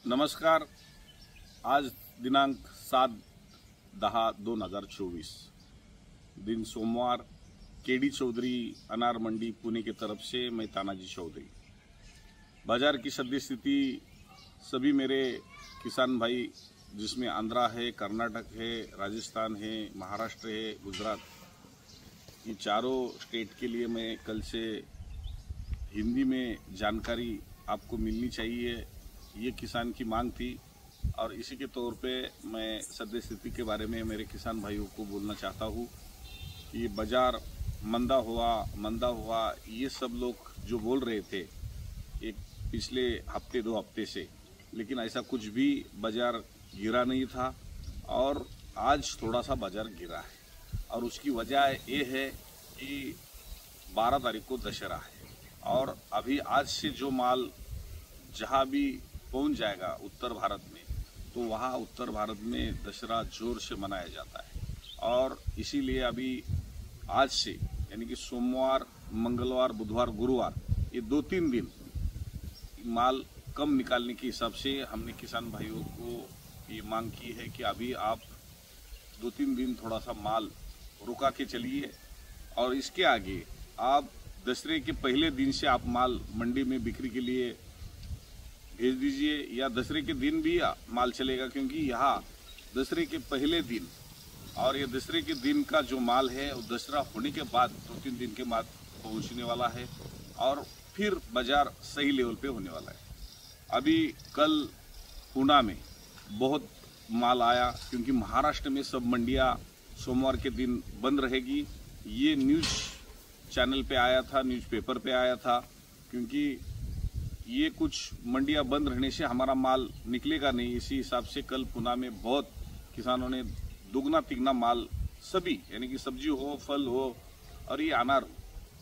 नमस्कार। आज दिनांक 7/10/2024 दिन सोमवार, केडी चौधरी अनार मंडी पुणे की तरफ से मैं तानाजी चौधरी। बाजार की सद्य स्थिति सभी मेरे किसान भाई जिसमें आंध्रा है, कर्नाटक है, राजस्थान है, महाराष्ट्र है, गुजरात, ये चारों स्टेट के लिए मैं कल से हिंदी में जानकारी आपको मिलनी चाहिए, ये किसान की मांग थी। और इसी के तौर पे मैं सद्य स्थिति के बारे में मेरे किसान भाइयों को बोलना चाहता हूँ। ये बाजार मंदा हुआ ये सब लोग जो बोल रहे थे एक पिछले हफ्ते 2 हफ्ते से, लेकिन ऐसा कुछ भी बाजार गिरा नहीं था और आज थोड़ा सा बाजार गिरा है। और उसकी वजह ये है कि 12 तारीख को दशहरा है और अभी आज से जो माल जहाँ भी पहुँच जाएगा उत्तर भारत में, तो वहाँ उत्तर भारत में दशहरा जोर से मनाया जाता है। और इसीलिए अभी आज से यानी कि सोमवार, मंगलवार, बुधवार, गुरुवार, ये 2-3 दिन माल कम निकालने के हिसाब से हमने किसान भाइयों को ये मांग की है कि अभी आप 2-3 दिन थोड़ा सा माल रुका के चलिए और इसके आगे आप दशहरे के पहले दिन से आप माल मंडी में बिक्री के लिए भेज दीजिए, या दशहरे के दिन भी माल चलेगा, क्योंकि यहाँ दशहरे के पहले दिन और ये दशहरे के दिन का जो माल है वो दशहरा होने के बाद 2-3 दिन के बाद पहुँचने वाला है और फिर बाजार सही लेवल पे होने वाला है। अभी कल पूना में बहुत माल आया, क्योंकि महाराष्ट्र में सब मंडियां सोमवार के दिन बंद रहेगी। ये न्यूज़ चैनल पे आया था, न्यूज़पेपर पे आया था, क्योंकि ये कुछ मंडियां बंद रहने से हमारा माल निकलेगा नहीं। इसी हिसाब से कल पूना में बहुत किसानों ने दुगना तिगना माल, सभी यानी कि सब्जी हो, फल हो और ये अनार हो,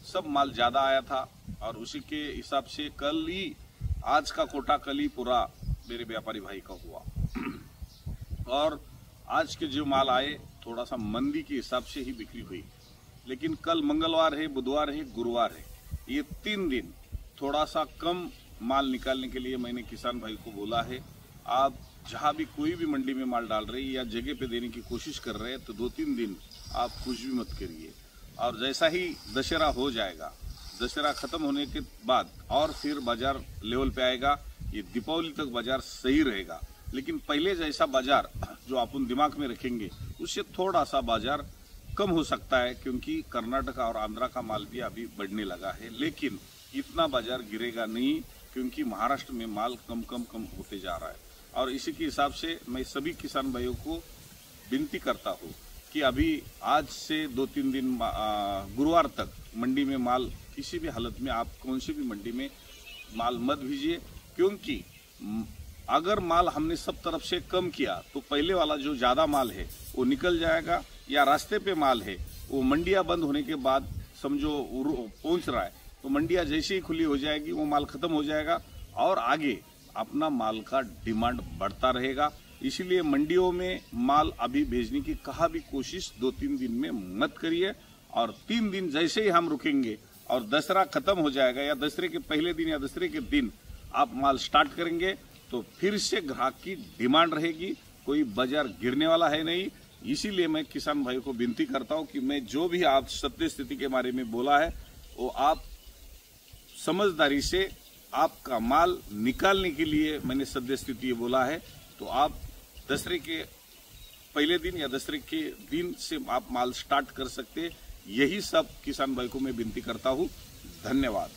सब माल ज़्यादा आया था। और उसी के हिसाब से कल ही आज का कोटा कल ही पूरा मेरे व्यापारी भाई का हुआ और आज के जो माल आए थोड़ा सा मंदी के हिसाब से ही बिक्री हुई। लेकिन कल मंगलवार है, बुधवार है, गुरुवार है, ये 3 दिन थोड़ा सा कम माल निकालने के लिए मैंने किसान भाई को बोला है। आप जहाँ भी कोई भी मंडी में माल डाल रहे हैं या जगह पे देने की कोशिश कर रहे हैं तो 2-3 दिन आप कुछ भी मत करिए। और जैसा ही दशहरा हो जाएगा, दशहरा खत्म होने के बाद और फिर बाजार लेवल पे आएगा, ये दीपावली तक बाजार सही रहेगा। लेकिन पहले जैसा बाजार जो अपन दिमाग में रखेंगे उससे थोड़ा सा बाजार कम हो सकता है, क्योंकि कर्नाटक और आंध्रा का माल भी अभी बढ़ने लगा है। लेकिन इतना बाजार गिरेगा नहीं, क्योंकि महाराष्ट्र में माल कम होते जा रहा है। और इसी के हिसाब से मैं सभी किसान भाइयों को विनती करता हूँ कि अभी आज से 2-3 दिन गुरुवार तक मंडी में माल किसी भी हालत में आप कौन सी भी मंडी में माल मत भेजिए, क्योंकि अगर माल हमने सब तरफ से कम किया तो पहले वाला जो ज़्यादा माल है वो निकल जाएगा, या रास्ते पे माल है वो मंडियां बंद होने के बाद समझो पहुंच रहा है तो मंडियां जैसे ही खुली हो जाएगी वो माल खत्म हो जाएगा और आगे अपना माल का डिमांड बढ़ता रहेगा। इसीलिए मंडियों में माल अभी भेजने की कहा भी कोशिश 2-3 दिन में मत करिए। और 3 दिन जैसे ही हम रुकेंगे और दशहरा खत्म हो जाएगा या दशहरे के पहले दिन या दशहरे के दिन आप माल स्टार्ट करेंगे तो फिर से ग्राहक की डिमांड रहेगी, कोई बाजार गिरने वाला है नहीं। इसीलिए मैं किसान भाई को विनती करता हूं कि मैं जो भी आप सत्य स्थिति के बारे में बोला है वो आप समझदारी से आपका माल निकालने के लिए मैंने सत्य स्थिति बोला है। तो आप दशहरे के पहले दिन या दशहरे के दिन से आप माल स्टार्ट कर सकते हैं। यही सब किसान भाई को मैं विनती करता हूं। धन्यवाद।